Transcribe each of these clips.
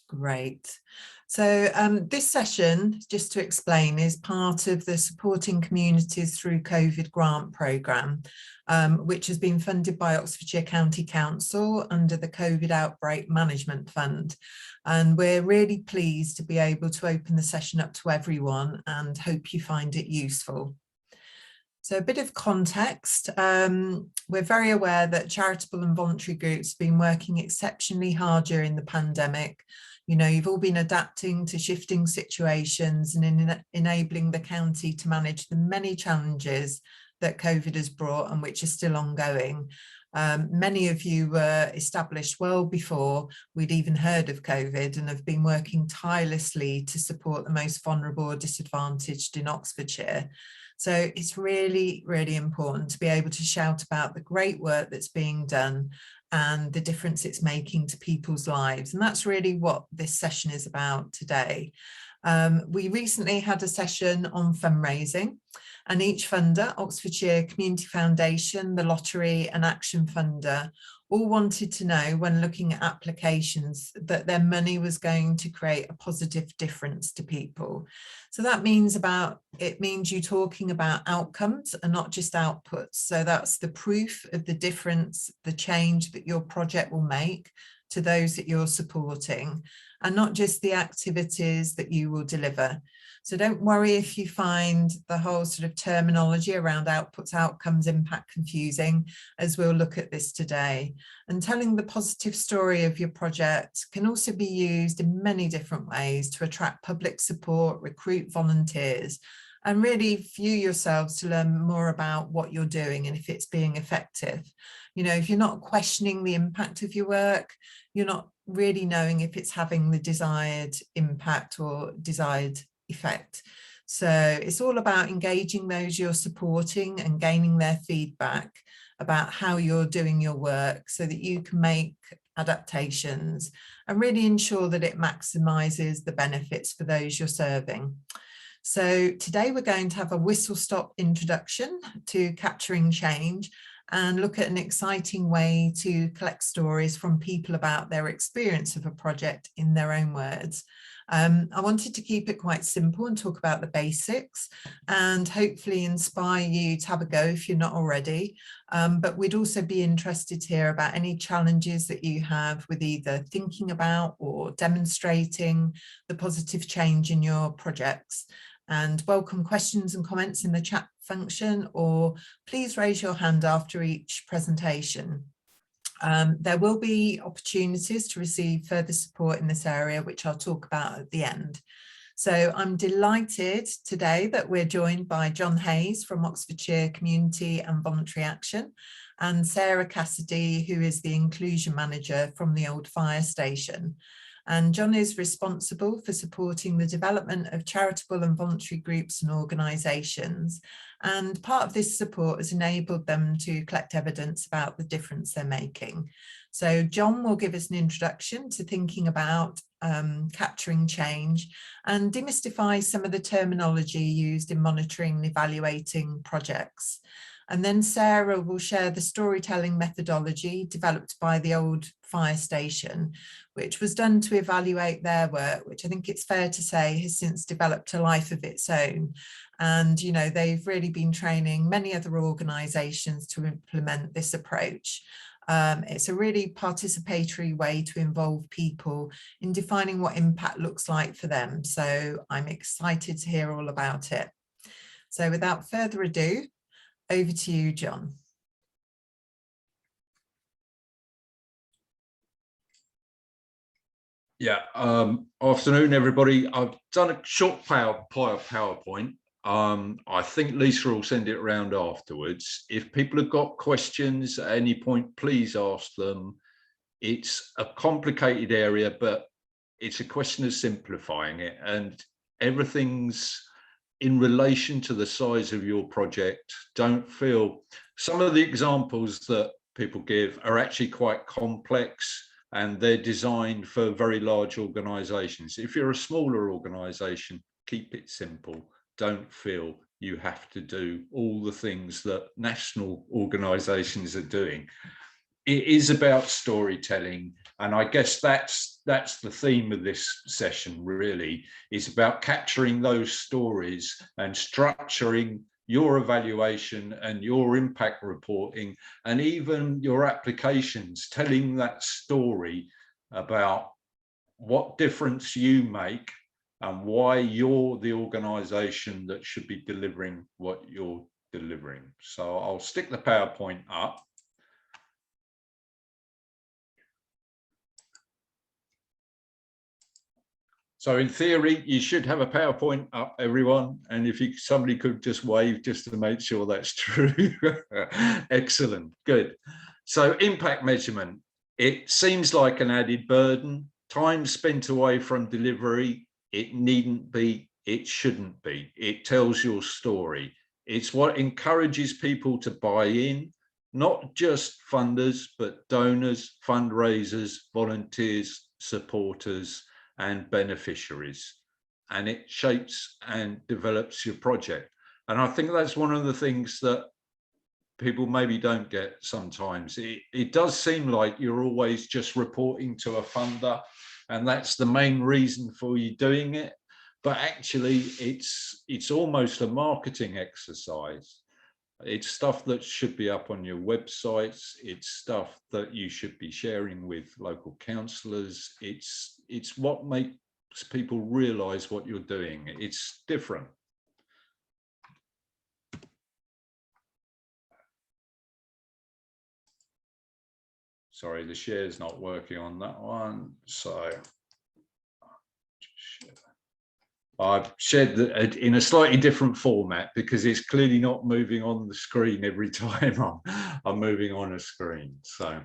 Great. So this session, just to explain, is part of the Supporting Communities Through COVID grant programme, which has been funded by Oxfordshire County Council under the COVID Outbreak Management Fund. And we're really pleased to be able to open the session up to everyone and hope you find it useful. So a bit of context, we're very aware that charitable and voluntary groups have been working exceptionally hard during the pandemic. You know, you've all been adapting to shifting situations and enabling the county to manage the many challenges that COVID has brought and which are still ongoing. Many of you were established well before we'd even heard of COVID and have been working tirelessly to support the most vulnerable or disadvantaged in Oxfordshire. So it's really, really important to be able to shout about the great work that's being done and the difference it's making to people's lives. And that's really what this session is about today. We recently had a session on fundraising, and each funder, Oxfordshire Community Foundation, the Lottery and Action Funder, all wanted to know when looking at applications that their money was going to create a positive difference to people. So that means you talking about outcomes and not just outputs. So that's the proof of the difference, the change that your project will make to those that you're supporting, and not just the activities that you will deliver. So don't worry if you find the whole sort of terminology around outputs, outcomes, impact confusing, as we'll look at this today. And telling the positive story of your project can also be used in many different ways to attract public support, recruit volunteers, and really view yourselves to learn more about what you're doing and if it's being effective. You know, if you're not questioning the impact of your work, you're not really knowing if it's having the desired impact or desired effect. So it's all about engaging those you're supporting and gaining their feedback about how you're doing your work so that you can make adaptations and really ensure that it maximizes the benefits for those you're serving. So today we're going to have a whistle-stop introduction to capturing change and look at an exciting way to collect stories from people about their experience of a project in their own words. I wanted to keep it quite simple and talk about the basics and hopefully inspire you to have a go if you're not already. But we'd also be interested to hear about any challenges that you have with either thinking about or demonstrating the positive change in your projects. And welcome questions and comments in the chat function, or please raise your hand after each presentation. There will be opportunities to receive further support in this area, which I'll talk about at the end. So I'm delighted today that we're joined by John Hayes from Oxfordshire Community and Voluntary Action, and Sarah Cassidy, who is the Inclusion Manager from the old fire station. And John is responsible for supporting the development of charitable and voluntary groups and organisations. And part of this support has enabled them to collect evidence about the difference they're making. So John will give us an introduction to thinking about capturing change and demystify some of the terminology used in monitoring and evaluating projects. And then Sarah will share the storytelling methodology developed by the old fire station, which was done to evaluate their work, which I think it's fair to say has since developed a life of its own. And, you know, they've really been training many other organisations to implement this approach. It's a really participatory way to involve people in defining what impact looks like for them. So I'm excited to hear all about it. So without further ado, over to you, John. Yeah, afternoon, everybody. I've done a short PowerPoint. I think Lisa will send it around afterwards. If people have got questions at any point, please ask them. It's a complicated area, but it's a question of simplifying it, and everything's in relation to the size of your project. Don't feel, some of the examples that people give are actually quite complex and they're designed for very large organizations. If you're a smaller organization, keep it simple. Don't feel you have to do all the things that national organizations are doing. it is about storytelling. And I guess that's the theme of this session, really, is about capturing those stories and structuring your evaluation and your impact reporting and even your applications, telling that story about what difference you make and why you're the organization that should be delivering what you're delivering. So I'll stick the PowerPoint up. So in theory, you should have a PowerPoint up, everyone. And if somebody could just wave just to make sure that's true. Excellent, good. So impact measurement, it seems like an added burden. Time spent away from delivery, it needn't be, it shouldn't be. It tells your story. It's what encourages people to buy in, not just funders, but donors, fundraisers, volunteers, supporters, and beneficiaries, and it shapes and develops your project. And I think that's one of the things that people maybe don't get sometimes. It does seem like you're always just reporting to a funder, and that's the main reason for you doing it. But actually, it's almost a marketing exercise. It's stuff that should be up on your websites. It's stuff that you should be sharing with local councillors. It's what makes people realise what you're doing. It's different. Sorry, the share's not working on that one. So I've shared it in a slightly different format because it's clearly not moving on the screen every time I'm moving on a screen. So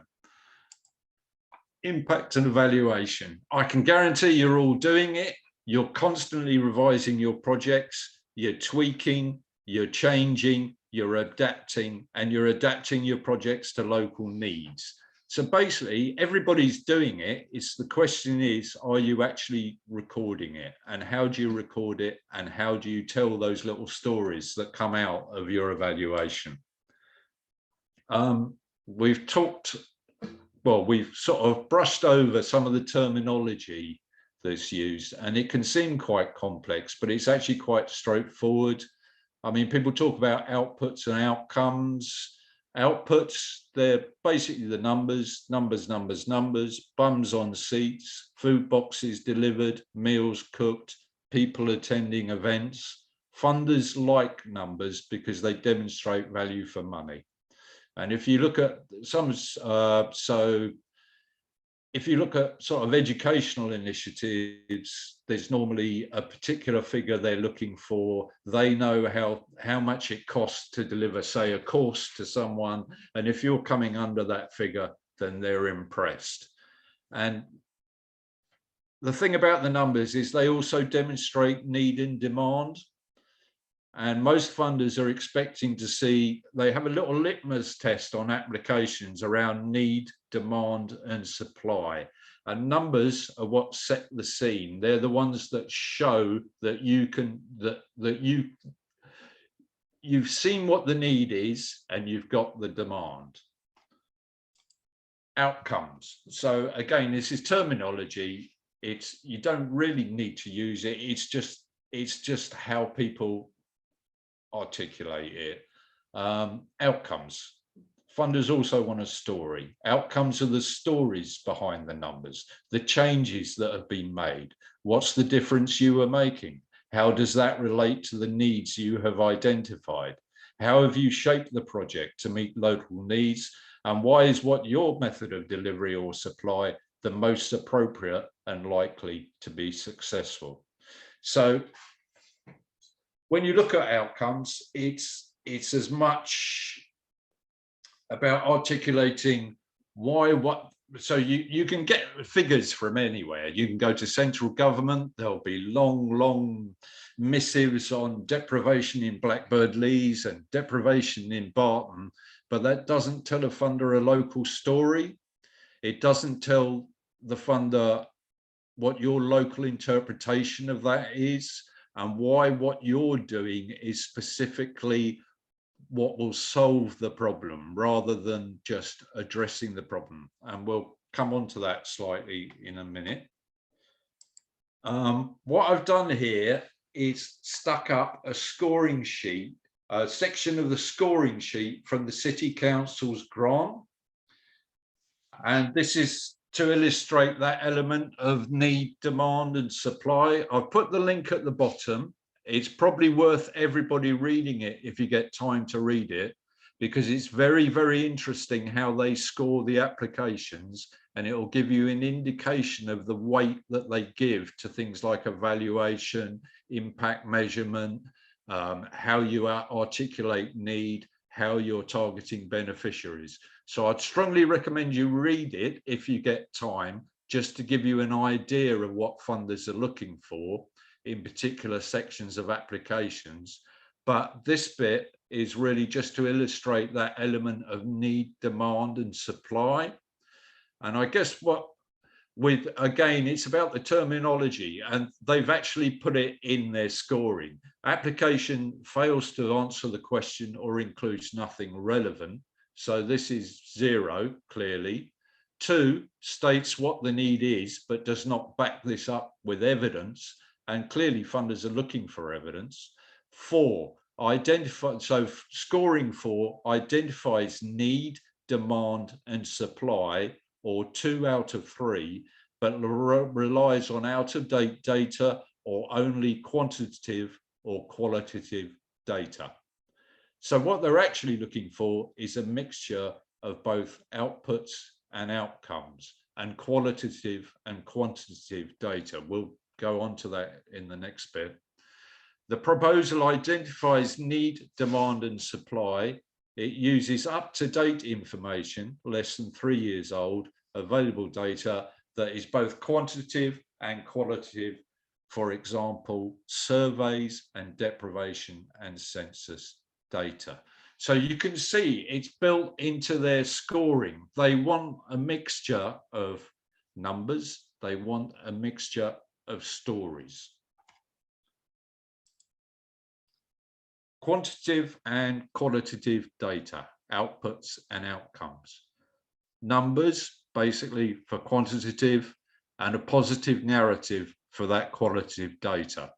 impact and evaluation. I can guarantee you're all doing it. You're constantly revising your projects. You're tweaking, you're changing, you're adapting, and you're adapting your projects to local needs. So basically, everybody's doing it. It's the question is, are you actually recording it? And how do you record it? And how do you tell those little stories that come out of your evaluation? We've talked, well, we've sort of brushed over some of the terminology that's used, and it can seem quite complex, but it's actually quite straightforward. I mean, people talk about outputs and outcomes. Outputs, they're basically the numbers, bums on seats, food boxes delivered, meals cooked, people attending events. Funders like numbers because they demonstrate value for money. And if you look at some, if you look at sort of educational initiatives, there's normally a particular figure they're looking for. They know how much it costs to deliver, say, a course to someone. And if you're coming under that figure, then they're impressed. And the thing about the numbers is they also demonstrate need and demand. And most funders are expecting to see, they have a little litmus test on applications around need, demand, and supply. And numbers are what set the scene. They're the ones that show that you can, you've seen what the need is and you've got the demand. Outcomes. So again, this is terminology. You don't really need to use it. It's just how people articulate it. Outcomes. Funders also want a story. Outcomes are the stories behind the numbers, the changes that have been made. What's the difference you are making? How does that relate to the needs you have identified? How have you shaped the project to meet local needs? And why is what your method of delivery or supply the most appropriate and likely to be successful? So when you look at outcomes, it's as much about articulating why, what. So you can get figures from anywhere. You can go to central government. There'll be long missives on deprivation in Blackbird Leys and deprivation in Barton, but that doesn't tell a funder a local story. It doesn't tell the funder what your local interpretation of that is, and why what you're doing is specifically what will solve the problem rather than just addressing the problem. And we'll come on to that slightly in a minute. What I've done here is stuck up a scoring sheet, a section of the scoring sheet from the City Council's grant. And this is to illustrate that element of need, demand and supply. I've put the link at the bottom. It's probably worth everybody reading it if you get time to read it, because it's very, very interesting how they score the applications, and it will give you an indication of the weight that they give to things like evaluation, impact measurement, how you articulate need, how you're targeting beneficiaries. So I'd strongly recommend you read it if you get time, just to give you an idea of what funders are looking for in particular sections of applications. But this bit is really just to illustrate that element of need, demand and supply. And I guess again, it's about the terminology, and they've actually put it in their scoring. Application fails to answer the question or includes nothing relevant. So this is 0, clearly. 2, states what the need is, but does not back this up with evidence. And clearly funders are looking for evidence. 4, scoring 4 identifies need, demand and supply, or 2 out of 3, but relies on out-of-date data or only quantitative or qualitative data. So what they're actually looking for is a mixture of both outputs and outcomes, and qualitative and quantitative data. We'll go on to that in the next bit. The proposal identifies need, demand and supply. It uses up-to-date information, less than 3 years old, available data that is both quantitative and qualitative, for example, surveys and deprivation and census data. So you can see it's built into their scoring. They want a mixture of numbers, they want a mixture of stories. Quantitative and qualitative data, outputs and outcomes. Numbers, basically for quantitative, and a positive narrative for that qualitative data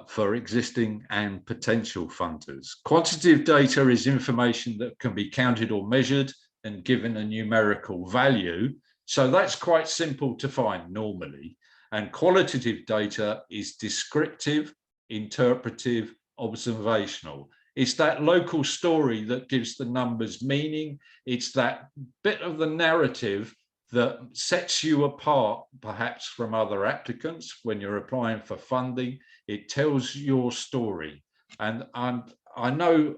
for existing and potential funders. Quantitative data is information that can be counted or measured and given a numerical value. So that's quite simple to find normally. And qualitative data is descriptive, interpretive, observational. It's that local story that gives the numbers meaning. It's that bit of the narrative that sets you apart perhaps from other applicants when you're applying for funding. It tells your story. And I know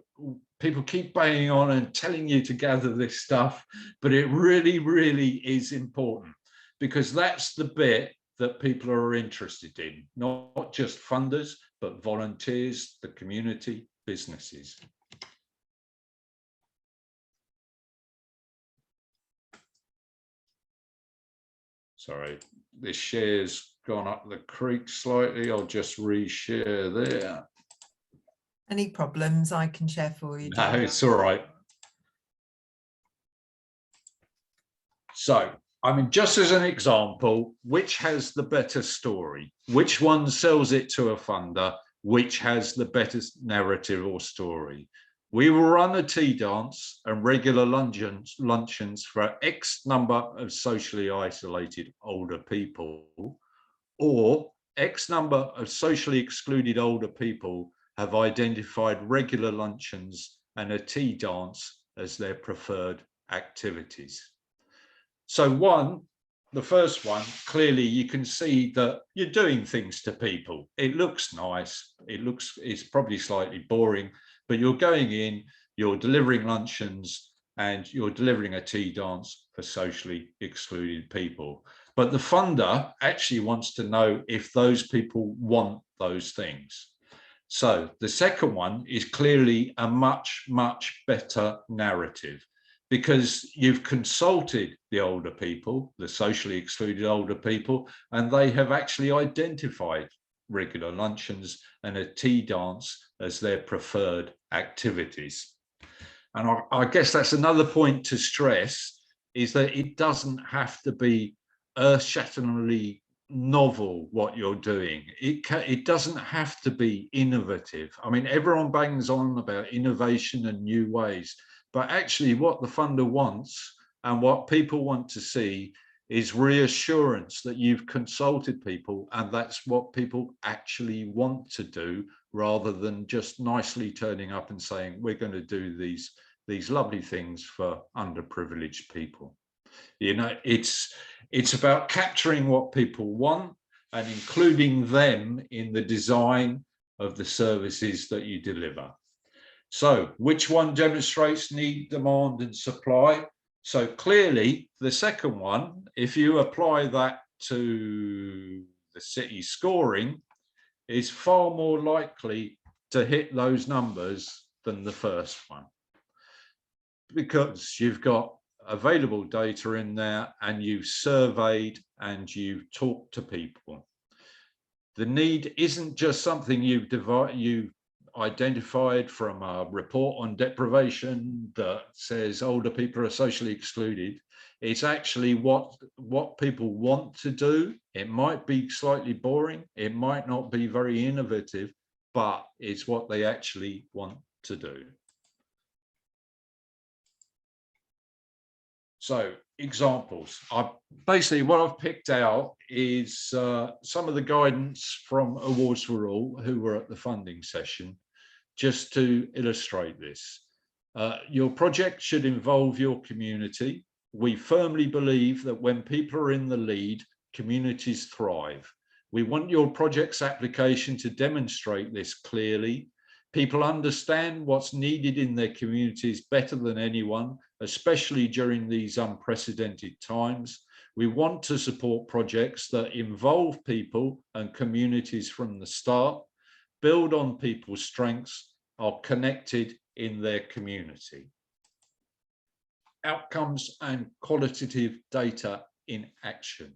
people keep banging on and telling you to gather this stuff, but it really, really is important, because that's the bit that people are interested in, not just funders, but volunteers, the community, businesses. Sorry, this share's gone up the creek slightly. I'll just reshare there. Any problems I can share for you? No, it's all right. So, I mean, just as an example, which has the better story? Which one sells it to a funder? Which has the better narrative or story? We will run a tea dance and regular luncheons for X number of socially isolated older people, or X number of socially excluded older people have identified regular luncheons and a tea dance as their preferred activities. So the first one, clearly you can see that you're doing things to people. It looks nice. It's probably slightly boring, but you're going in, you're delivering luncheons and you're delivering a tea dance for socially excluded people. But the funder actually wants to know if those people want those things. So the second one is clearly a much, much better narrative, because you've consulted the older people, the socially excluded older people, and they have actually identified regular luncheons and a tea dance as their preferred activities. And I guess that's another point to stress, is that it doesn't have to be earth-shatteringly novel what you're doing. It doesn't have to be innovative. I mean, everyone bangs on about innovation and new ways, but actually what the funder wants and what people want to see is reassurance that you've consulted people and that's what people actually want to do, rather than just nicely turning up and saying, we're going to do these lovely things for underprivileged people. You know, it's about capturing what people want and including them in the design of the services that you deliver. So which one demonstrates need, demand and supply? So clearly the second one, if you apply that to the city scoring, is far more likely to hit those numbers than the first one, because you've got available data in there and you've surveyed and you've talked to people. The need isn't just something you identified from a report on deprivation that says older people are socially excluded. It's actually what people want to do. It might be slightly boring, it might not be very innovative, but it's what they actually want to do. So examples, basically what I've picked out is some of the guidance from Awards for All who were at the funding session, just to illustrate this. Your project should involve your community. We firmly believe that when people are in the lead, communities thrive. We want your project's application to demonstrate this clearly. People understand what's needed in their communities better than anyone, especially during these unprecedented times. We want to support projects that involve people and communities from the start, build on people's strengths, are connected in their community. Outcomes and qualitative data in action.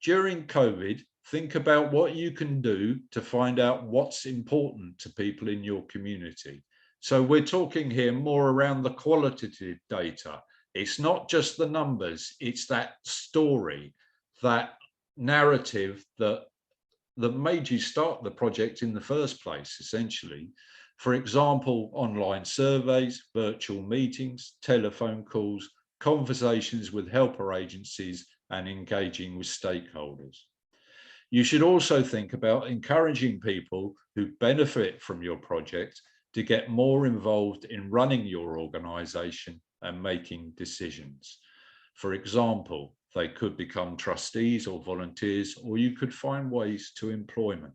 During COVID, think about what you can do to find out what's important to people in your community. So we're talking here more around the qualitative data. It's not just the numbers, it's that story, that narrative that made you start the project in the first place, essentially. For example, online surveys, virtual meetings, telephone calls, conversations with helper agencies, and engaging with stakeholders. You should also think about encouraging people who benefit from your project to get more involved in running your organisation and making decisions. For example, they could become trustees or volunteers, or you could find ways to employment.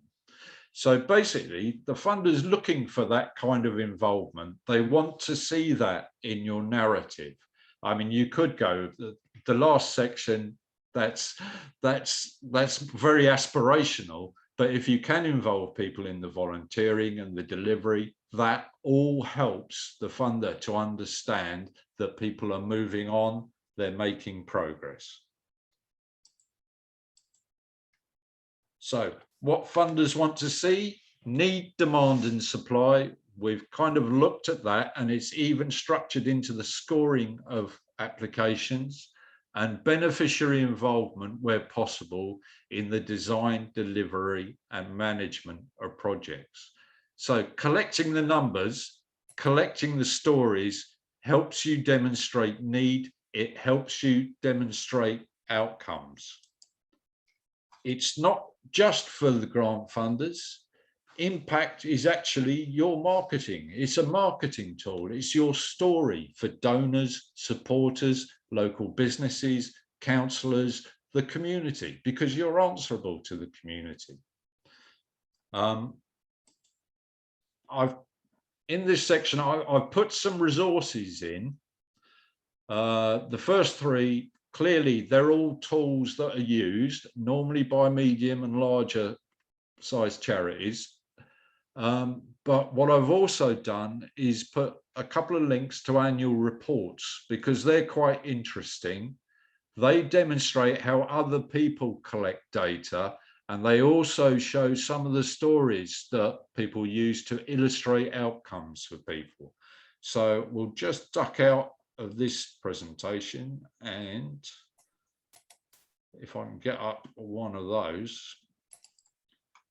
So basically, the funder's looking for that kind of involvement. They want to see that in your narrative. I mean, you could go, the last section, that's very aspirational, but if you can involve people in the volunteering and the delivery, that all helps the funder to understand that people are moving on, they're making progress. So what funders want to see: need, demand and supply. We've kind of looked at that, and it's even structured into the scoring of applications, and beneficiary involvement where possible in the design, delivery and management of projects. So collecting the numbers, collecting the stories helps you demonstrate need. It helps you demonstrate outcomes. It's not just for the grant funders. Impact is actually your marketing. It's a marketing tool. It's your story for donors, supporters, local businesses, councillors, the community, because you're answerable to the community. In this section, I've put some resources in. The first three, clearly, they're all tools that are used normally by medium and larger sized charities. But what I've also done is put a couple of links to annual reports, because they're quite interesting. They demonstrate how other people collect data And they also show some of the stories that people use to illustrate outcomes for people. So we'll just duck out of this presentation, and if I can get up one of those.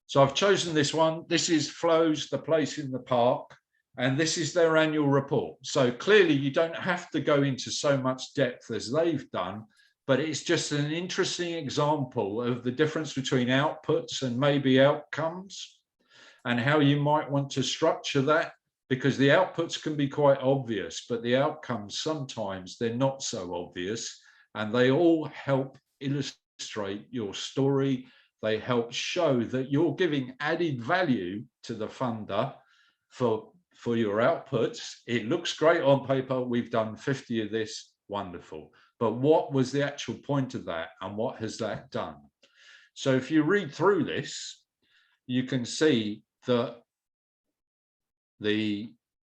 So I've chosen this one. This is Flo's The Place in the Park, and this is their annual report. So clearly you don't have to go into so much depth as they've done, but it's just an interesting example of the difference between outputs and maybe outcomes, and how you might want to structure that, because the outputs can be quite obvious, but the outcomes, sometimes they're not so obvious, and they all help illustrate your story. They help show that you're giving added value to the funder for your outputs. It looks great on paper. We've done 50 of this, wonderful. But what was the actual point of that, and what has that done? So if you read through this, you can see that the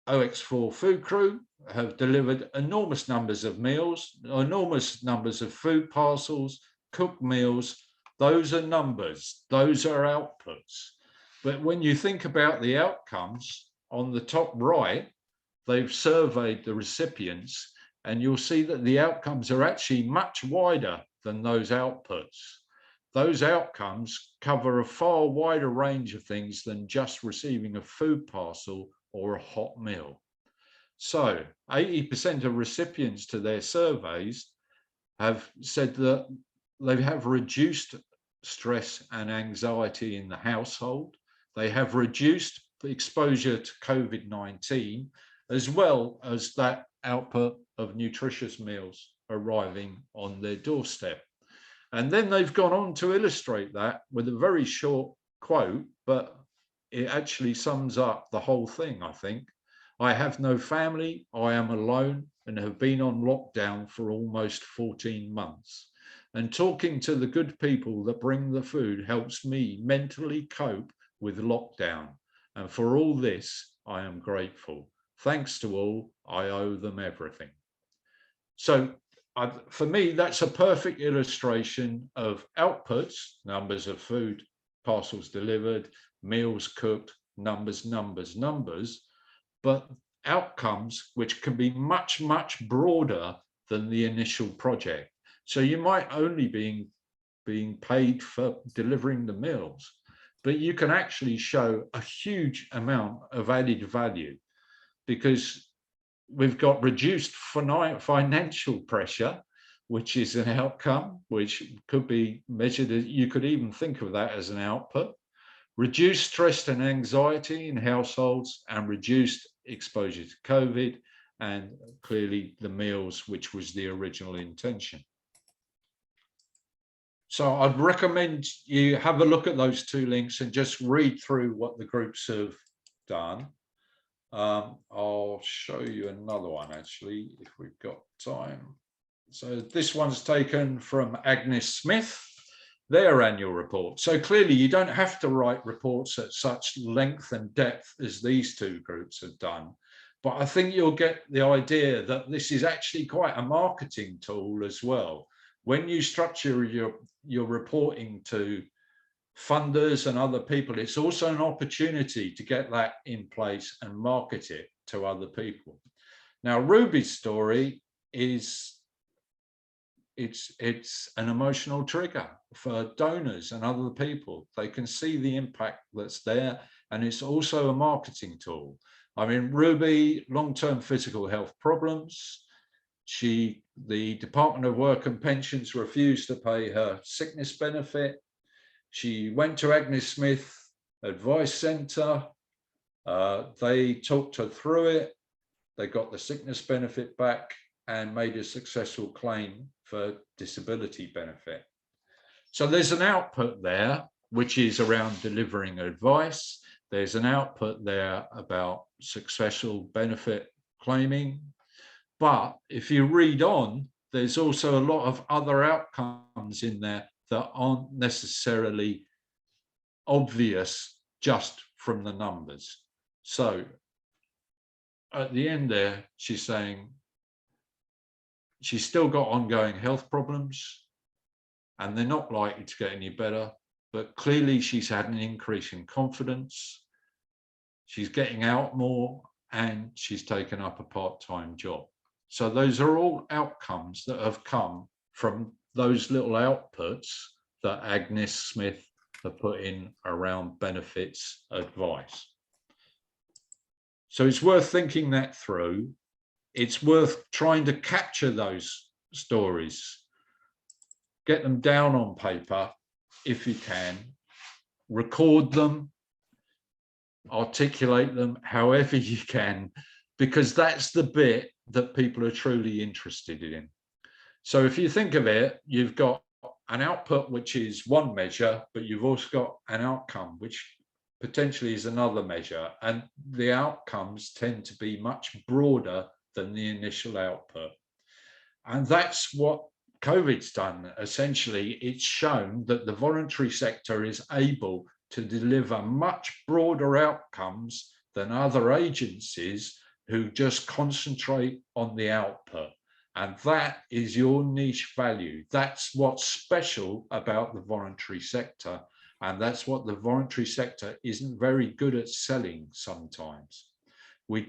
OX4 food crew have delivered enormous numbers of meals, enormous numbers of food parcels, cooked meals. Those are numbers, those are outputs. But when you think about the outcomes, on the top right, they've surveyed the recipients, and you'll see that the outcomes are actually much wider than those outputs. Those outcomes cover a far wider range of things than just receiving a food parcel or a hot meal. So 80% of recipients to their surveys have said that they have reduced stress and anxiety in the household. They have reduced exposure to COVID-19, as well as that output of nutritious meals arriving on their doorstep. And then they've gone on to illustrate that with a very short quote, but it actually sums up the whole thing, I think. I have no family, I am alone, and have been on lockdown for almost 14 months. And talking to the good people that bring the food helps me mentally cope with lockdown. And for all this, I am grateful. Thanks to all, I owe them everything. So for me, that's a perfect illustration of outputs, numbers of food parcels delivered, meals cooked, numbers, numbers, numbers, but outcomes which can be much, much broader than the initial project. So you might only be being paid for delivering the meals, but you can actually show a huge amount of added value, because we've got reduced financial pressure, which is an outcome, which could be measured as, you could even think of that as an output. Reduced stress and anxiety in households, and reduced exposure to COVID, and clearly the meals, which was the original intention. So I'd recommend you have a look at those two links and just read through what the groups have done. I'll show you another one, actually, if we've got time. So this one's taken from Agnes Smith, their annual report. So clearly you don't have to write reports at such length and depth as these two groups have done. But I think you'll get the idea that this is actually quite a marketing tool as well. When you structure your reporting to funders and other people, it's also an opportunity to get that in place and market it to other people. Now, Ruby's story is it's an emotional trigger for donors and other people. They can see the impact that's there, and it's also a marketing tool. I mean, Ruby, long-term physical health problems. The Department of Work and Pensions refused to pay her sickness benefit. She went to Agnes Smith Advice Centre. They talked her through it. They got the sickness benefit back and made a successful claim for disability benefit. So there's an output there, which is around delivering advice. There's an output there about successful benefit claiming. But if you read on, there's also a lot of other outcomes in there that aren't necessarily obvious just from the numbers. So at the end there, she's saying she's still got ongoing health problems, and they're not likely to get any better. but clearly she's had an increase in confidence. She's getting out more and she's taken up a part-time job. So those are all outcomes that have come from those little outputs that Agnes Smith have put in around benefits advice. So it's worth thinking that through. It's worth trying to capture those stories, get them down on paper if you can, record them, articulate them however you can, because that's the bit that people are truly interested in. So if you think of it, you've got an output, which is one measure, but you've also got an outcome, which potentially is another measure. And the outcomes tend to be much broader than the initial output. And that's what COVID's done. Essentially, it's shown that the voluntary sector is able to deliver much broader outcomes than other agencies who just concentrate on the output. And that is your niche value. That's what's special about the voluntary sector. And that's what the voluntary sector isn't very good at selling sometimes. We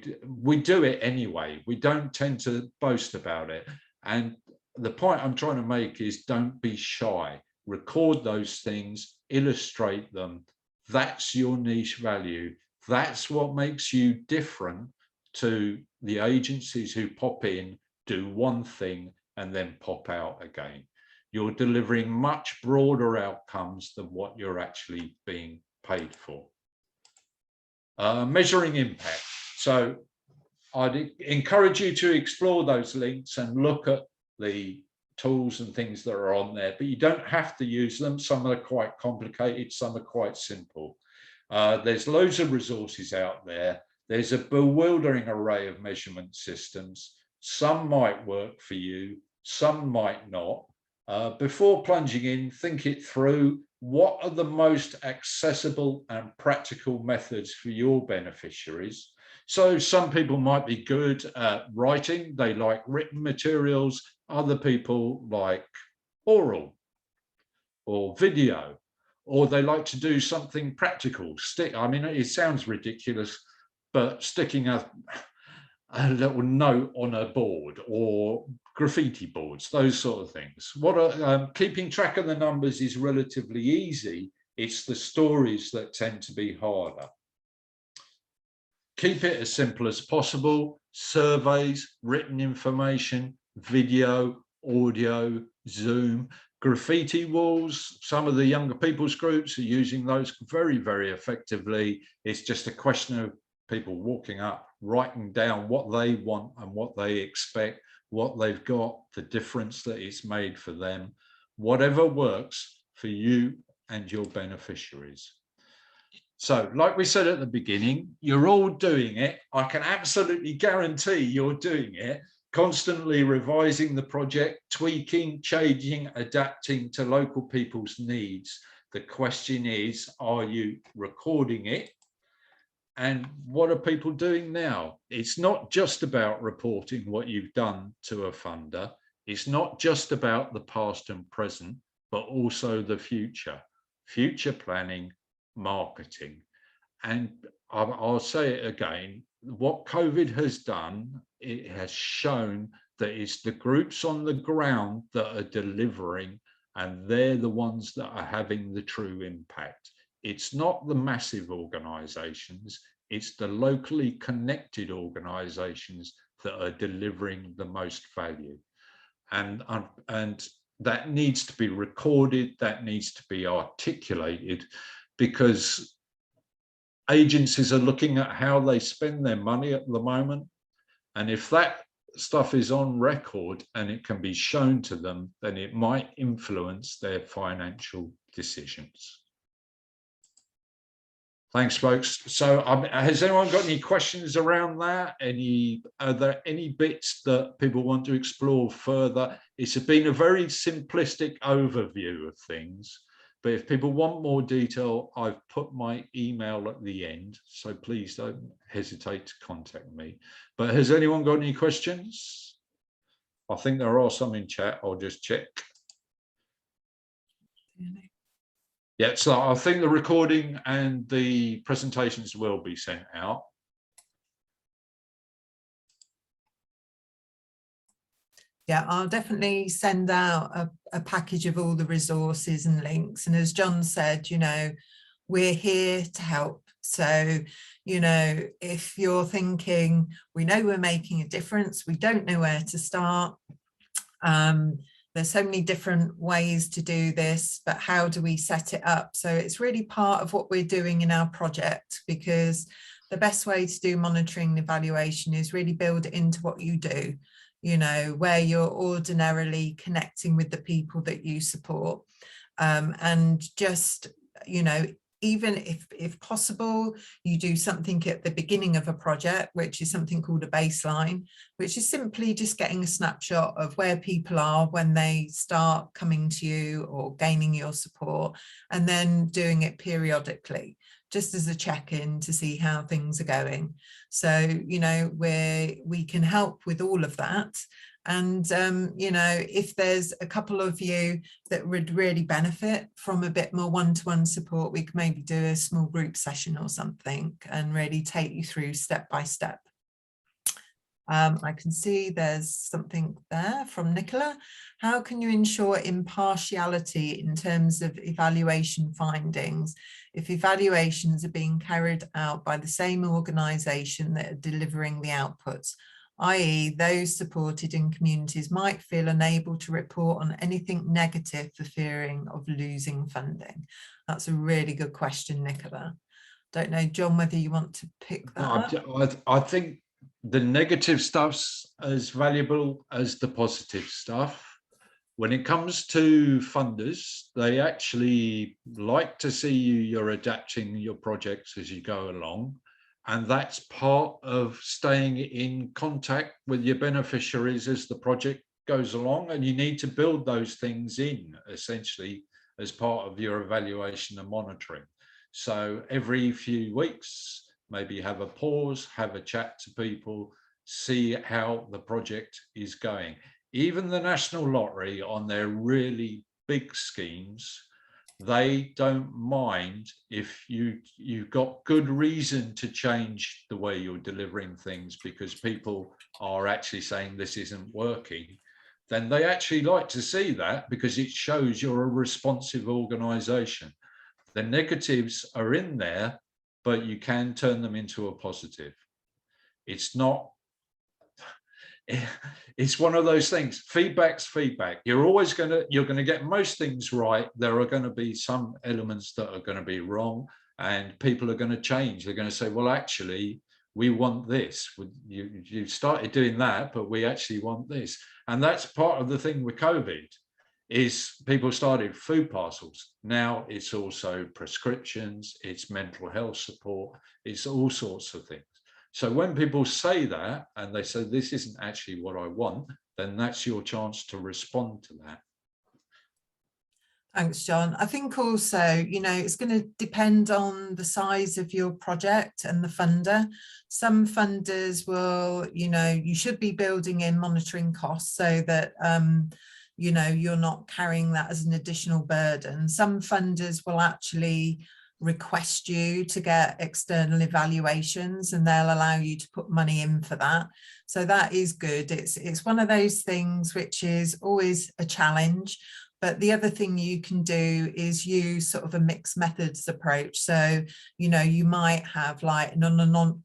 do it anyway. We don't tend to boast about it. And the point I'm trying to make is don't be shy. Record those things, illustrate them. That's your niche value. That's what makes you different to the agencies who pop in, do one thing, and then pop out again. You're delivering much broader outcomes than what you're actually being paid for. Measuring impact. So I'd encourage you to explore those links and look at the tools and things that are on there, but you don't have to use them. Some are quite complicated, some are quite simple. There's loads of resources out there. There's a bewildering array of measurement systems. Some might work for you, some might not. Before plunging in, think it through. What are the most accessible and practical methods for your beneficiaries? So some people might be good at writing, they like written materials. Other people like oral or video, or they like to do something practical. I mean, it sounds ridiculous, but sticking a little note on a board or graffiti boards, those sort of things. Keeping track of the numbers is relatively easy. It's the stories that tend to be harder. Keep it as simple as possible. Surveys, written information, video, audio, Zoom, graffiti walls. Some of the younger people's groups are using those very, very effectively. It's just a question of people walking up, writing down what they want and what they expect, what they've got, the difference that it's made for them, whatever works for you and your beneficiaries. So, like we said at the beginning, you're all doing it. I can absolutely guarantee you're doing it, constantly revising the project, tweaking, changing, adapting to local people's needs. The question is, are you recording it? And what are people doing now? It's not just about reporting what you've done to a funder. It's not just about the past and present, but also the future planning, marketing. And I'll say it again, what COVID has done, it has shown that it's the groups on the ground that are delivering, and they're the ones that are having the true impact. It's not the massive organizations, it's the locally connected organizations that are delivering the most value. And that needs to be recorded, that needs to be articulated, because agencies are looking at how they spend their money at the moment. And if that stuff is on record and it can be shown to them, then it might influence their financial decisions. Thanks, folks. So has anyone got any questions around that? Are there any bits that people want to explore further? It's been a very simplistic overview of things, but if people want more detail, I've put my email at the end, so please don't hesitate to contact me. But has anyone got any questions? I think there are some in chat. I'll just check. Yeah, so I think the recording and the presentations will be sent out. Yeah, I'll definitely send out a package of all the resources and links. And as John said, you know, we're here to help. So, you know, if you're thinking, we know we're making a difference, we don't know where to start. There's so many different ways to do this, but how do we set it up? So it's really part of what we're doing in our project, because the best way to do monitoring and evaluation is really build it into what you do, you know, where you're ordinarily connecting with the people that you support. And just, you know, even if possible, you do something at the beginning of a project, which is something called a baseline, which is simply just getting a snapshot of where people are when they start coming to you or gaining your support, and then doing it periodically, just as a check-in to see how things are going. So, you know, we can help with all of that. And, you know, if there's a couple of you that would really benefit from a bit more one-to-one support, we could maybe do a small group session or something and really take you through step by step. I can see there's something there from Nicola. How can you ensure impartiality in terms of evaluation findings if evaluations are being carried out by the same organisation that are delivering the outputs? I.e., those supported in communities might feel unable to report on anything negative for fearing of losing funding. That's a really good question, Nicola. Don't know, John, whether you want to pick that up. I think the negative stuff's as valuable as the positive stuff. When it comes to funders, they actually like to see you're adapting your projects as you go along. And that's part of staying in contact with your beneficiaries as the project goes along. And you need to build those things in, essentially, as part of your evaluation and monitoring. So every few weeks, maybe have a pause, have a chat to people, see how the project is going. Even the National Lottery, on their really big schemes, they don't mind if you've got good reason to change the way you're delivering things because people are actually saying this isn't working. Then they actually like to see that because it shows you're a responsive organisation. The negatives are in there, but you can turn them into a positive. It's not, it's one of those things. Feedback's feedback. You're going to get most things right. There are going to be some elements that are going to be wrong, and people are going to change. They're going to say, well, actually, we want this. You started doing that, but we actually want this. And that's part of the thing with COVID, is people started food parcels. Now it's also prescriptions, it's mental health support, it's all sorts of things. So when people say that, and they say, this isn't actually what I want, then that's your chance to respond to that. Thanks, John. I think also, you know, it's going to depend on the size of your project and the funder. Some funders will, you know, you should be building in monitoring costs so that, you know, you're not carrying that as an additional burden. Some funders will actually request you to get external evaluations, and they'll allow you to put money in for that. So that is good. It's one of those things which is always a challenge. But the other thing you can do is use sort of a mixed methods approach. So, you know, you might have like an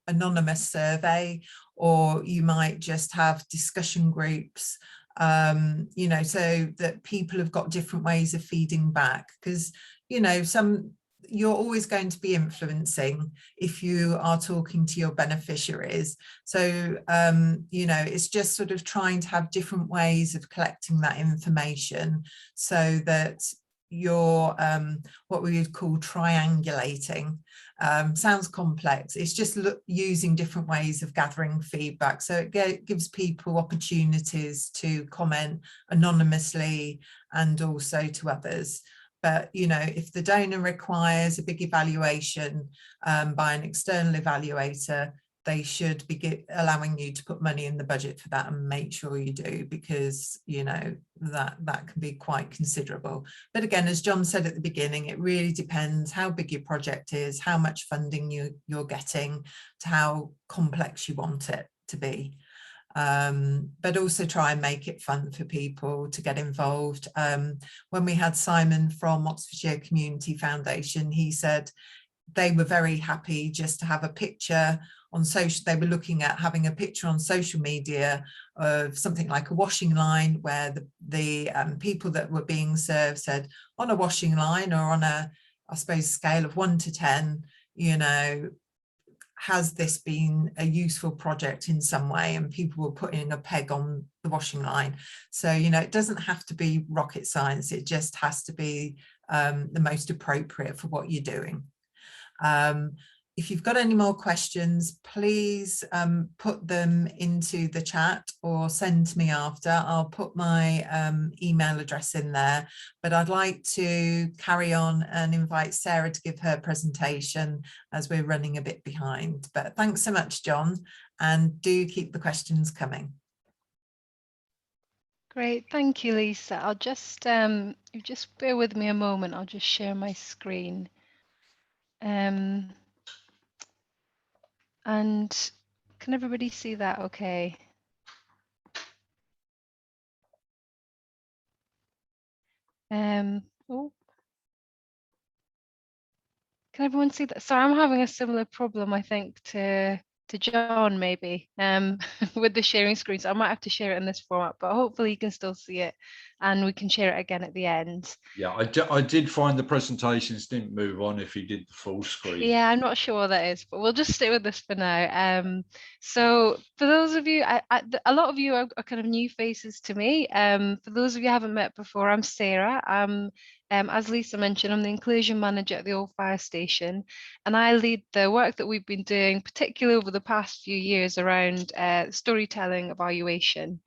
anonymous survey, or you might just have discussion groups, you know, so that people have got different ways of feeding back, because, you know, you're always going to be influencing if you are talking to your beneficiaries. So, you know, it's just sort of trying to have different ways of collecting that information so that you're what we would call triangulating. Sounds complex. It's just using different ways of gathering feedback. So it gives people opportunities to comment anonymously and also to others. But, you know, if the donor requires a big evaluation by an external evaluator, they should be allowing you to put money in the budget for that, and make sure you do, because you know that can be quite considerable. But again, as John said at the beginning, it really depends how big your project is, how much funding you're getting, to how complex you want it to be. But also try and make it fun for people to get involved. When we had Simon from Oxfordshire Community Foundation, he said they were very happy just to have a picture on social. They were looking at having a picture on social media of something like a washing line, where the people that were being served said, on a washing line, or on a, I suppose, scale of 1 to 10, you know, has this been a useful project in some way? And people were putting a peg on the washing line. So, you know, it doesn't have to be rocket science. It just has to be the most appropriate for what you're doing. If you've got any more questions, please put them into the chat or send to me after. I'll put my email address in there, but I'd like to carry on and invite Sarah to give her presentation, as we're running a bit behind. But thanks so much, John, and do keep the questions coming. Great, thank you, Lisa. I'll just bear with me a moment. I'll just share my screen. And can everybody see that okay? Oh, can everyone see that? Sorry, I'm having a similar problem, I think, to John, maybe, with the sharing screen. So I might have to share it in this format, but hopefully you can still see it and we can share it again at the end. Yeah, I did find the presentations didn't move on if you did the full screen. Yeah, I'm not sure what that is, but we'll just stay with this for now. So for those of you, a lot of you are kind of new faces to me. For those of you I haven't met before, I'm Sarah. As Lisa mentioned, I'm the inclusion manager at the old fire station, and I lead the work that we've been doing, particularly over the past few years, around storytelling evaluation.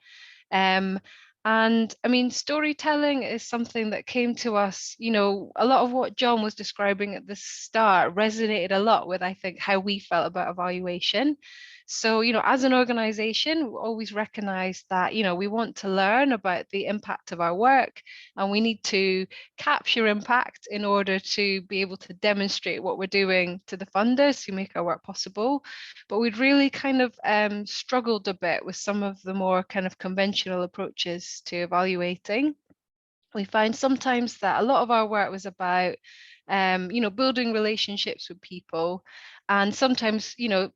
And I mean, storytelling is something that came to us, you know, a lot of what John was describing at the start resonated a lot with, I think, how we felt about evaluation. So, you know, as an organization, we always recognize that, you know, we want to learn about the impact of our work, and we need to capture impact in order to be able to demonstrate what we're doing to the funders who make our work possible. But we'd really kind of struggled a bit with some of the more kind of conventional approaches to evaluating. We find sometimes that a lot of our work was about, you know, building relationships with people, and sometimes, you know,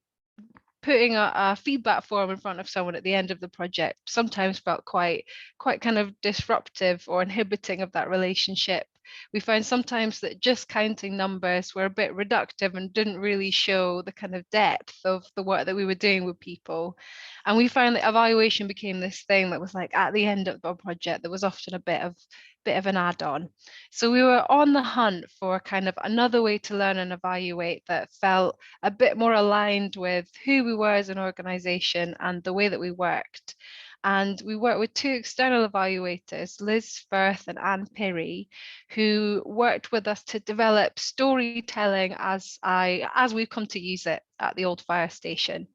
putting a feedback form in front of someone at the end of the project sometimes felt quite kind of disruptive or inhibiting of that relationship. We found sometimes that just counting numbers were a bit reductive and didn't really show the kind of depth of the work that we were doing with people. And we found that evaluation became this thing that was like at the end of the project, there was often a bit of an add-on. So we were on the hunt for kind of another way to learn and evaluate that felt a bit more aligned with who we were as an organization and the way that we worked. And we worked with two external evaluators, Liz Firth and Anne Perry, who worked with us to develop storytelling as we've come to use it at the old fire station.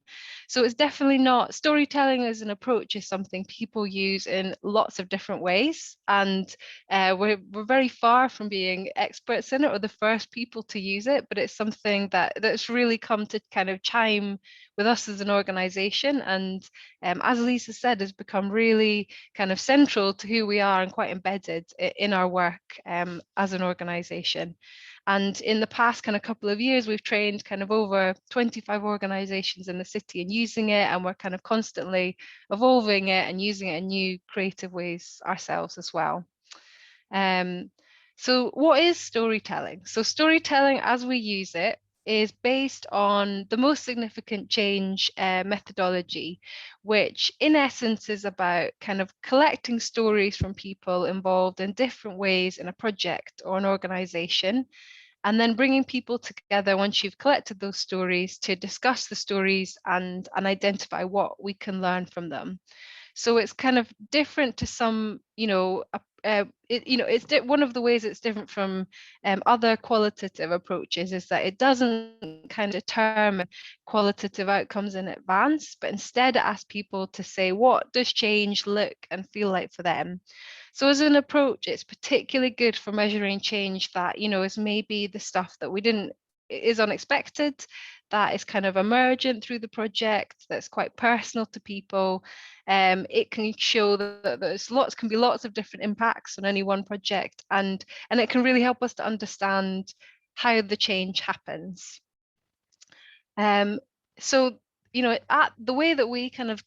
So it's definitely not, storytelling as an approach is something people use in lots of different ways. And we're very far from being experts in it or the first people to use it, but it's something that's really come to kind of chime with us as an organization. And as Lisa said, has become really kind of central to who we are and quite embedded in our work as an organization. And in the past kind of couple of years, we've trained kind of over 25 organizations in the city in using it, and we're kind of constantly evolving it and using it in new creative ways ourselves as well. So what is storytelling? So storytelling as we use it is based on the most significant change methodology, which in essence is about kind of collecting stories from people involved in different ways in a project or an organization, and then bringing people together once you've collected those stories to discuss the stories and identify what we can learn from them. So it's kind of different to some, one of the ways it's different from other qualitative approaches is that it doesn't kind of determine qualitative outcomes in advance, but instead it asks people to say, what does change look and feel like for them? So as an approach, it's particularly good for measuring change that, is maybe the stuff that is unexpected, that is kind of emergent through the project, that's quite personal to people. It can show that can be lots of different impacts on any one project, and it can really help us to understand how the change happens. So at the way that we kind of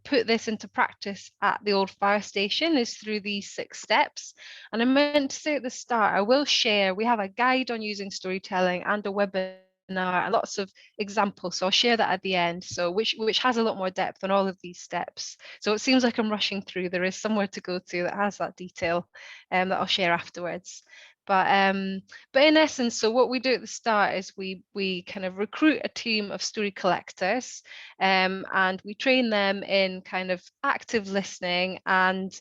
put this into practice at the old fire station is through these 6 steps. And I meant to say at the start, I will share, we have a guide on using storytelling and a webinar and lots of examples, so I'll share that at the end, so which has a lot more depth on all of these steps. So it seems like I'm rushing through, there is somewhere to go to that has that detail that I'll share afterwards. But in essence, so what we do at the start is we kind of recruit a team of story collectors, and we train them in kind of active listening and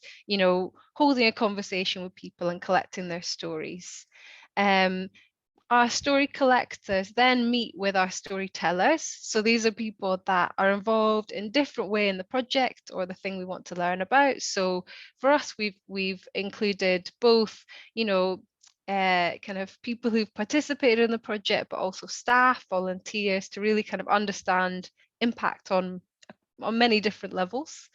holding a conversation with people and collecting their stories. Our story collectors then meet with our storytellers. So these are people that are involved in different way in the project or the thing we want to learn about. So for us, we've included both, kind of people who've participated in the project, but also staff, volunteers, to really kind of understand impact on many different levels.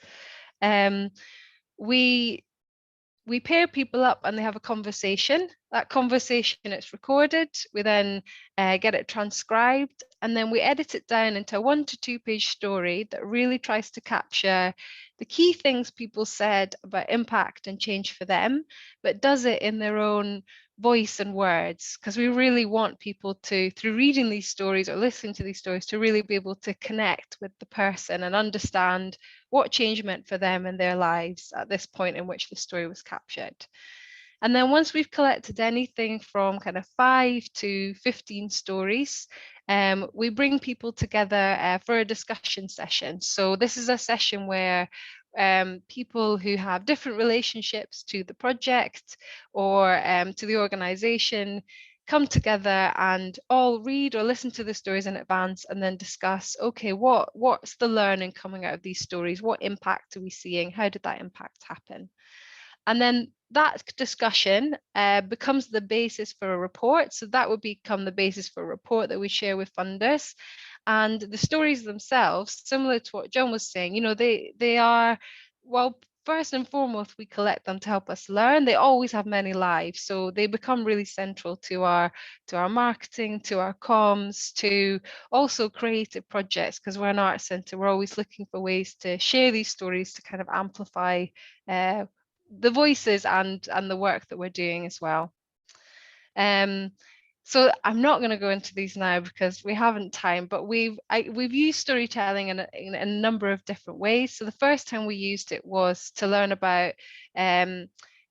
We pair people up and they have a conversation. That conversation, it's recorded. We then get it transcribed, and then we edit it down into a 1 to 2 page story that really tries to capture the key things people said about impact and change for them, but does it in their own voice and words, because we really want people to, through reading these stories or listening to these stories, to really be able to connect with the person and understand what change meant for them in their lives at this point in which the story was captured. And then once we've collected anything from kind of 5 to 15 stories, we bring people together for a discussion session. So this is a session where people who have different relationships to the project or to the organization come together and all read or listen to the stories in advance and then discuss, okay, what's the learning coming out of these stories? What impact are we seeing? How did that impact happen? And then that discussion becomes the basis for a report. So that would become the basis for a report that we share with funders. And the stories themselves, similar to what John was saying, they are, well, first and foremost, we collect them to help us learn. They always have many lives, so they become really central to our marketing, to our comms, to also creative projects, because we're an art centre. We're always looking for ways to share these stories to kind of amplify the voices and the work that we're doing as well. So I'm not going to go into these now because we haven't time, but we've used storytelling in a number of different ways. So the first time we used it was to learn about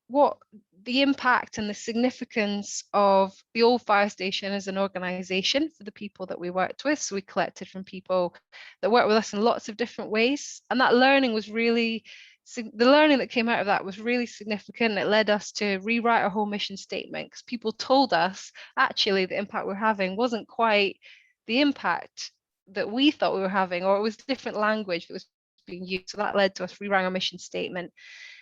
what the impact and the significance of the old fire station as an organization for the people that we worked with. So we collected from people that worked with us in lots of different ways, and that learning was really, the learning that came out of that was really significant. It led us to rewrite our whole mission statement, because people told us actually the impact we're having wasn't quite the impact that we thought we were having, or it was different language that was being used. So that led to us rewriting our mission statement.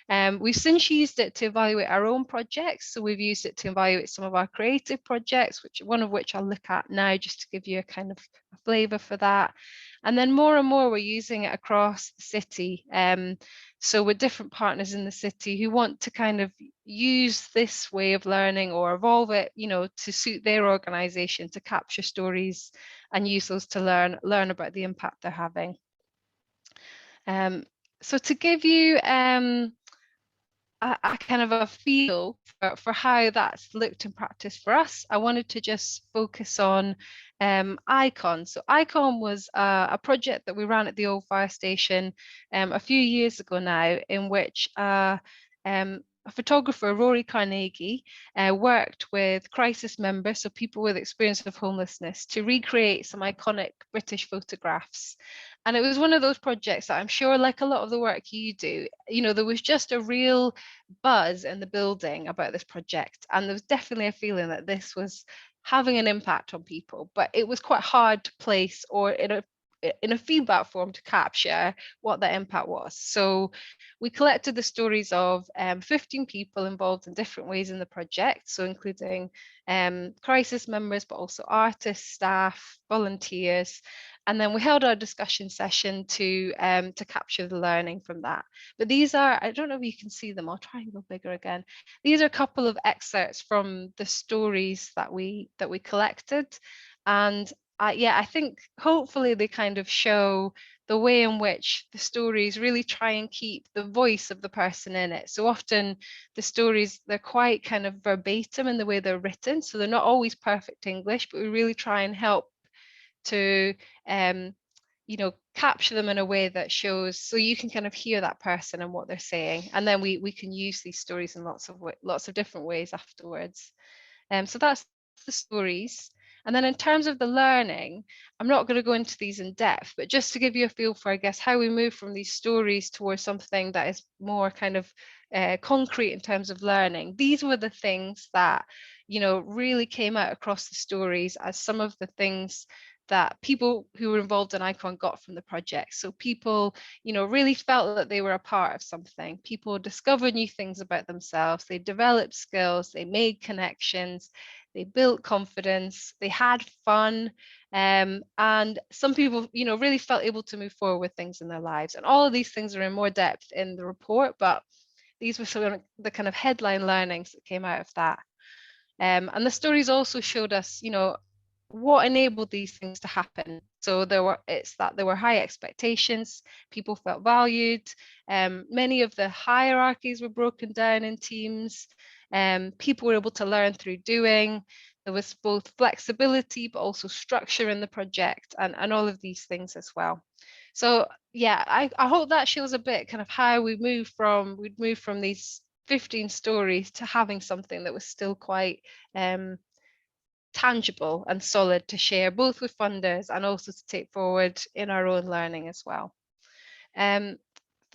We've since used it to evaluate our own projects. So we've used it to evaluate some of our creative projects, one of which I'll look at now, just to give you a kind of a flavour for that. And then more and more we're using it across the city. So with different partners in the city who want to kind of use this way of learning or evolve it, to suit their organisation, to capture stories and use those to learn about the impact they're having. So to give you a kind of a feel for how that's looked in practice for us, I wanted to just focus on Icon. So Icon was a project that we ran at the old fire station a few years ago now, in which a photographer, Rory Carnegie, worked with crisis members, so people with experience of homelessness, to recreate some iconic British photographs. And it was one of those projects that I'm sure, like a lot of the work you do, you know, there was just a real buzz in the building about this project. And there was definitely a feeling that this was having an impact on people, but it was quite hard to place or in a feedback form to capture what that impact was. So we collected the stories of 15 people involved in different ways in the project, so including crisis members, but also artists, staff, volunteers. And then we held our discussion session to capture the learning from that. But these are, I don't know if you can see them, I'll try and go bigger again. These are a couple of excerpts from the stories that we collected. And yeah, I think hopefully they kind of show the way in which the stories really try and keep the voice of the person in it. So often the stories, they're quite kind of verbatim in the way they're written. So they're not always perfect English, but we really try and help to you know, capture them in a way that shows, so you can kind of hear that person and what they're saying. And then we can use these stories in lots of different ways afterwards. So that's the stories. And then in terms of the learning, I'm not going to go into these in depth, but just to give you a feel for, I guess, how we move from these stories towards something that is more kind of concrete in terms of learning. These were the things that, you know, really came out across the stories as some of the things that people who were involved in ICON got from the project. So people, you know, really felt that they were a part of something. People discovered new things about themselves. They developed skills, they made connections, they built confidence, they had fun. And some people, you know, really felt able to move forward with things in their lives. And all of these things are in more depth in the report, but these were some of the kind of headline learnings that came out of that. And the stories also showed us, you know, what enabled these things to happen. So there were high expectations, people felt valued, many of the hierarchies were broken down in teams, people were able to learn through doing. There was both flexibility but also structure in the project, and all of these things as well. So yeah, I hope that shows a bit kind of how we'd move from these 15 stories to having something that was still quite tangible and solid to share, both with funders and also to take forward in our own learning as well. For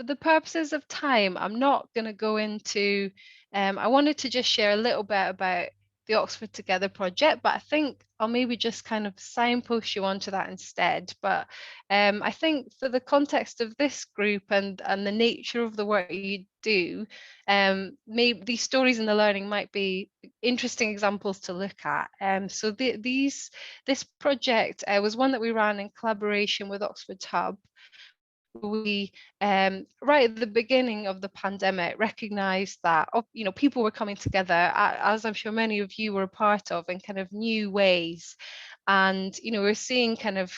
the purposes of time, I'm not going to go into, I wanted to just share a little bit about the Oxford Together project, but I think I'll maybe just kind of signpost you onto that instead. But I think for the context of this group and the nature of the work you do, maybe these stories and the learning might be interesting examples to look at. So this project was one that we ran in collaboration with Oxford Hub. We right at the beginning of the pandemic recognized that, you know, people were coming together, as I'm sure many of you were a part of, in kind of new ways. And, you know, we're seeing kind of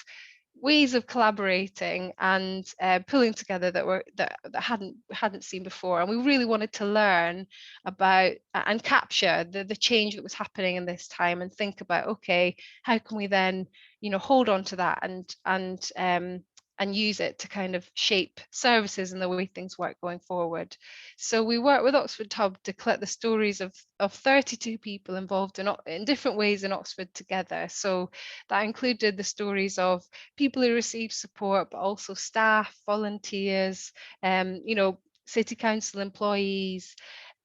ways of collaborating and pulling together that hadn't seen before. And we really wanted to learn about and capture the change that was happening in this time, and think about, okay, how can we then, you know, hold on to that and use it to kind of shape services and the way things work going forward. So we worked with Oxford Hub to collect the stories of 32 people involved in different ways in Oxford Together. So that included the stories of people who received support, but also staff, volunteers, you know, city council employees.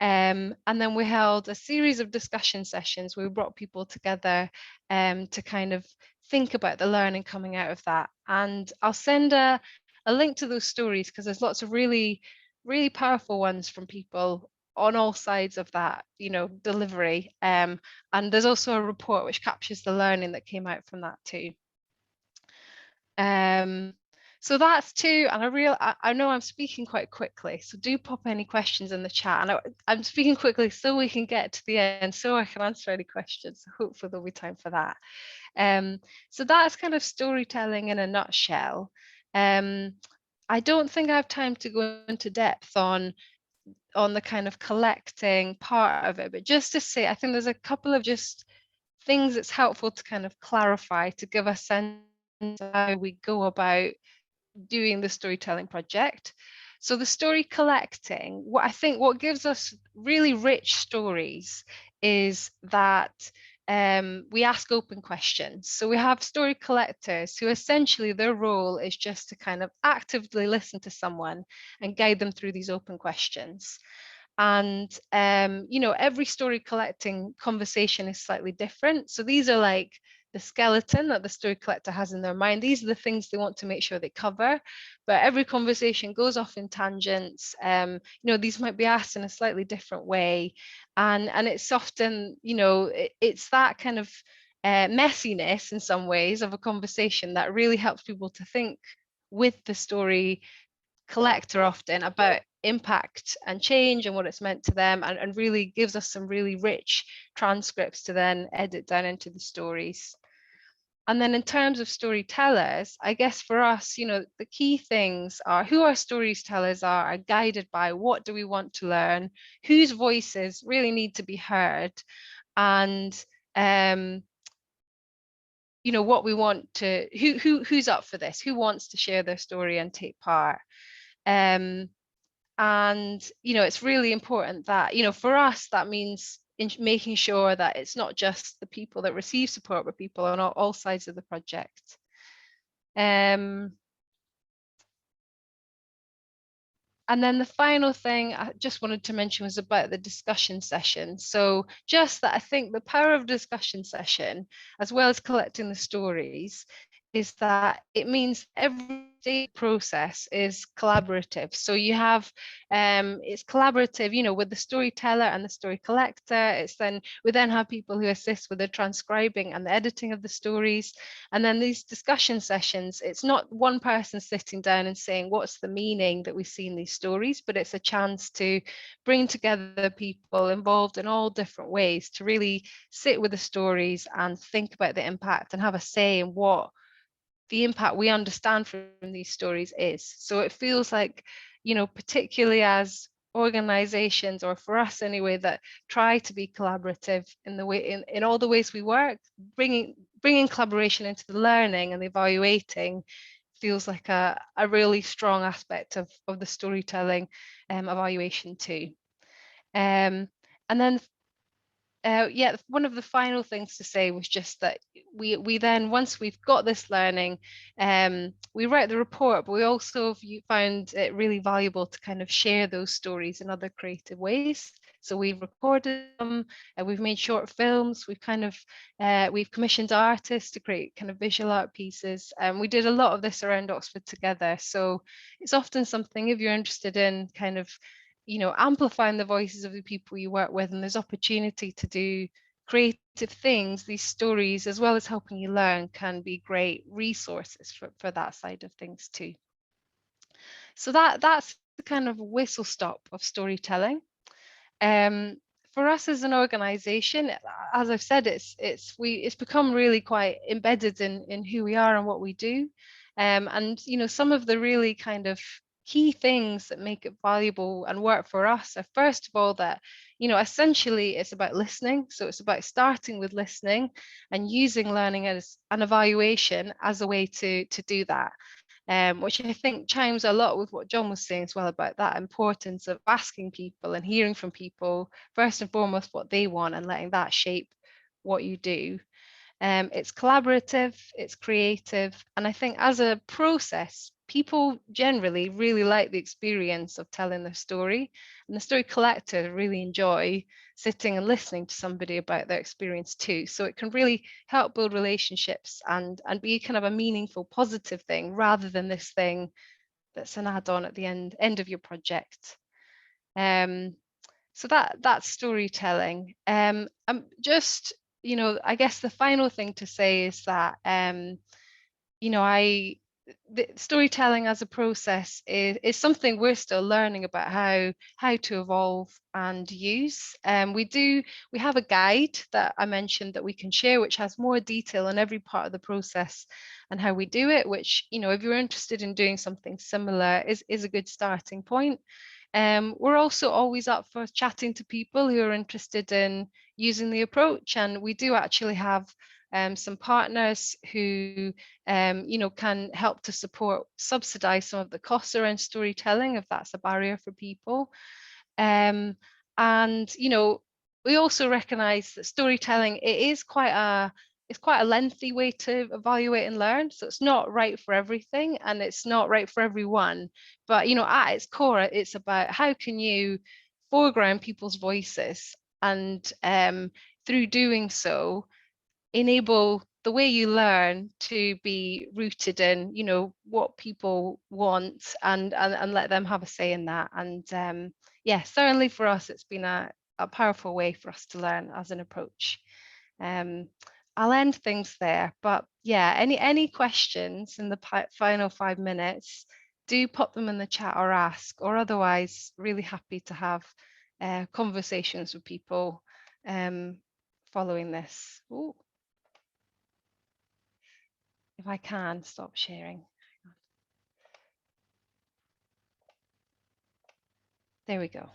And then we held a series of discussion sessions where we brought people together to kind of think about the learning coming out of that. And I'll send a link to those stories, because there's lots of really, really powerful ones from people on all sides of that, you know, delivery. And there's also a report which captures the learning that came out from that too. So that's two, and I know I'm speaking quite quickly, so do pop any questions in the chat. And I'm speaking quickly so we can get to the end, so I can answer any questions. Hopefully there'll be time for that. So that's kind of storytelling in a nutshell. I don't think I have time to go into depth on the kind of collecting part of it, but just to say, I think there's a couple of just things that's helpful to kind of clarify, to give a sense of how we go about doing the storytelling project. So the story collecting, what gives us really rich stories is that we ask open questions. So we have story collectors who essentially their role is just to kind of actively listen to someone and guide them through these open questions. And, you know, every story collecting conversation is slightly different. So these are like the skeleton that the story collector has in their mind. These are the things they want to make sure they cover, but every conversation goes off in tangents. You know, these might be asked in a slightly different way. And it's often, you know, it's that kind of messiness in some ways of a conversation that really helps people to think with the story collector often about impact and change and what it's meant to them, and really gives us some really rich transcripts to then edit down into the stories. And then in terms of storytellers, I guess for us, you know, the key things are who our storytellers are guided by what do we want to learn, whose voices really need to be heard, and you know, what we want to, who's up for this, who wants to share their story and take part. And you know, it's really important that, you know, for us that means making sure that it's not just the people that receive support, but people on all sides of the project. And then the final thing I just wanted to mention was about the discussion session. So just that I think the power of discussion session, as well as collecting the stories, is that it means every process is collaborative. So you have, it's collaborative, you know, with the storyteller and the story collector. It's then, we then have people who assist with the transcribing and the editing of the stories. And then these discussion sessions, it's not one person sitting down and saying, what's the meaning that we see in these stories, but it's a chance to bring together people involved in all different ways to really sit with the stories and think about the impact and have a say in what the impact we understand from these stories is. So it feels like, you know, particularly as organizations, or for us anyway, that try to be collaborative in the way, in all the ways we work, bringing collaboration into the learning and the evaluating feels like a really strong aspect of the storytelling evaluation too. And then yeah, one of the final things to say was just that we then, once we've got this learning, we write the report, but we also found it really valuable to kind of share those stories in other creative ways. So we've recorded them, and we've made short films. We've kind of we've commissioned artists to create kind of visual art pieces, and we did a lot of this around Oxford together. So it's often something, if you're interested in kind of, you know, amplifying the voices of the people you work with, and there's opportunity to do creative things, these stories, as well as helping you learn, can be great resources for that side of things too. So that's the kind of whistle stop of storytelling. For us as an organization, as I've said, it's become really quite embedded in who we are and what we do. And you know, some of the really kind of key things that make it valuable and work for us are, first of all, that, you know, essentially it's about listening. So it's about starting with listening and using learning as an evaluation as a way to do that. Which I think chimes a lot with what John was saying as well, about that importance of asking people and hearing from people, first and foremost, what they want, and letting that shape what you do. It's collaborative, it's creative, and I think as a process, people generally really like the experience of telling their story, and the story collector really enjoy sitting and listening to somebody about their experience too. So it can really help build relationships and be kind of a meaningful, positive thing, rather than this thing that's an add-on at the end of your project. So that's storytelling. Just, you know, I guess the final thing to say is that, you know, the storytelling as a process is something we're still learning about how to evolve and use. We have a guide that I mentioned that we can share, which has more detail on every part of the process and how we do it, which, you know, if you're interested in doing something similar, is a good starting point. We're also always up for chatting to people who are interested in using the approach, and we do actually have some partners who you know, can help to subsidize some of the costs around storytelling if that's a barrier for people. And you know, we also recognise that storytelling, it's quite a lengthy way to evaluate and learn. So it's not right for everything, and it's not right for everyone. But at its core, it's about how can you foreground people's voices, and through doing so, enable the way you learn to be rooted in what people want, and let them have a say in that. And yeah, certainly for us it's been a powerful way for us to learn as an approach. I'll end things there, but yeah, any questions in the final 5 minutes, do pop them in the chat or ask, or otherwise really happy to have conversations with people following this. Ooh. If I can stop sharing. There we go.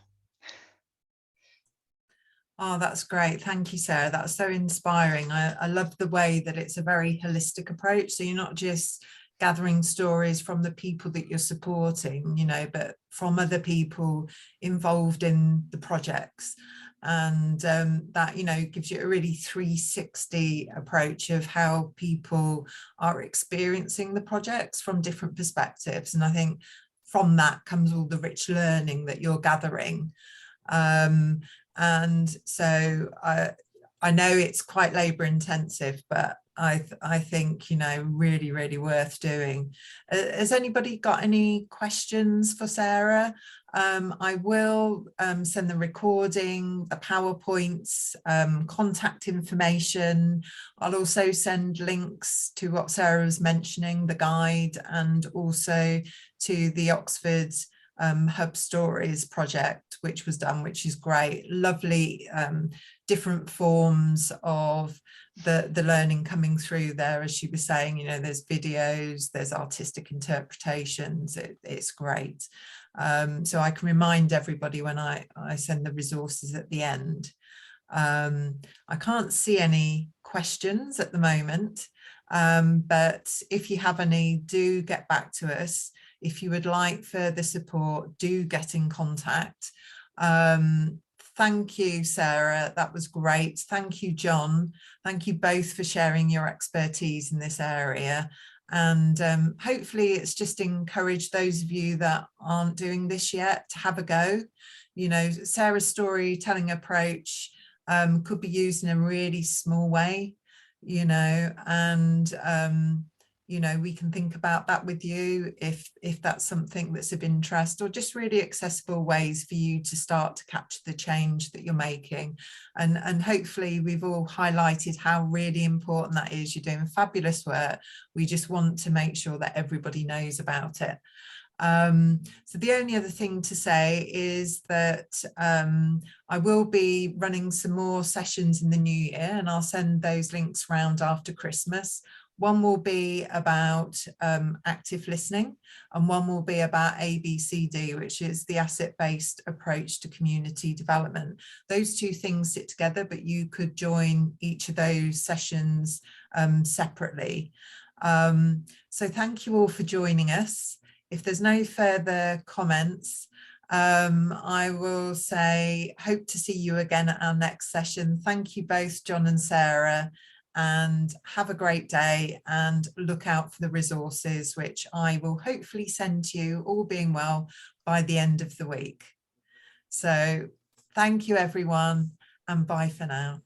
Oh, that's great. Thank you, Sarah. That's so inspiring. I love the way that it's a very holistic approach. So you're not just gathering stories from the people that you're supporting, but from other people involved in the projects. And that, gives you a really 360 approach of how people are experiencing the projects from different perspectives. And I think from that comes all the rich learning that you're gathering. And so I know it's quite labour intensive, but I think, really, really worth doing. Has anybody got any questions for Sarah? I will send the recording, the PowerPoints, contact information. I'll also send links to what Sarah was mentioning, the guide, and also to the Oxford Hub Stories project, which was done, which is great. Lovely different forms of the learning coming through there. As she was saying, there's videos, there's artistic interpretations. It's great. So I can remind everybody when I send the resources at the end. I can't see any questions at the moment, but if you have any, do get back to us. If you would like further support, do get in contact. Thank you, Sarah. That was great. Thank you, John. Thank you both for sharing your expertise in this area. And hopefully it's just encouraged those of you that aren't doing this yet to have a go. Sarah's storytelling approach could be used in a really small way, and we can think about that with you if that's something that's of interest, or just really accessible ways for you to start to capture the change that you're making. And hopefully we've all highlighted how really important that is. You're doing fabulous work. We just want to make sure that everybody knows about it. So the only other thing to say is that I will be running some more sessions in the new year, and I'll send those links round after Christmas. One will be about active listening, and one will be about ABCD, which is the asset-based approach to community development. Those two things sit together, but you could join each of those sessions separately. So thank you all for joining us. If there's no further comments, I will say hope to see you again at our next session. Thank you both, John and Sarah, and have a great day, and look out for the resources, which I will hopefully send to you, all being well, by the end of the week. So thank you, everyone, and bye for now.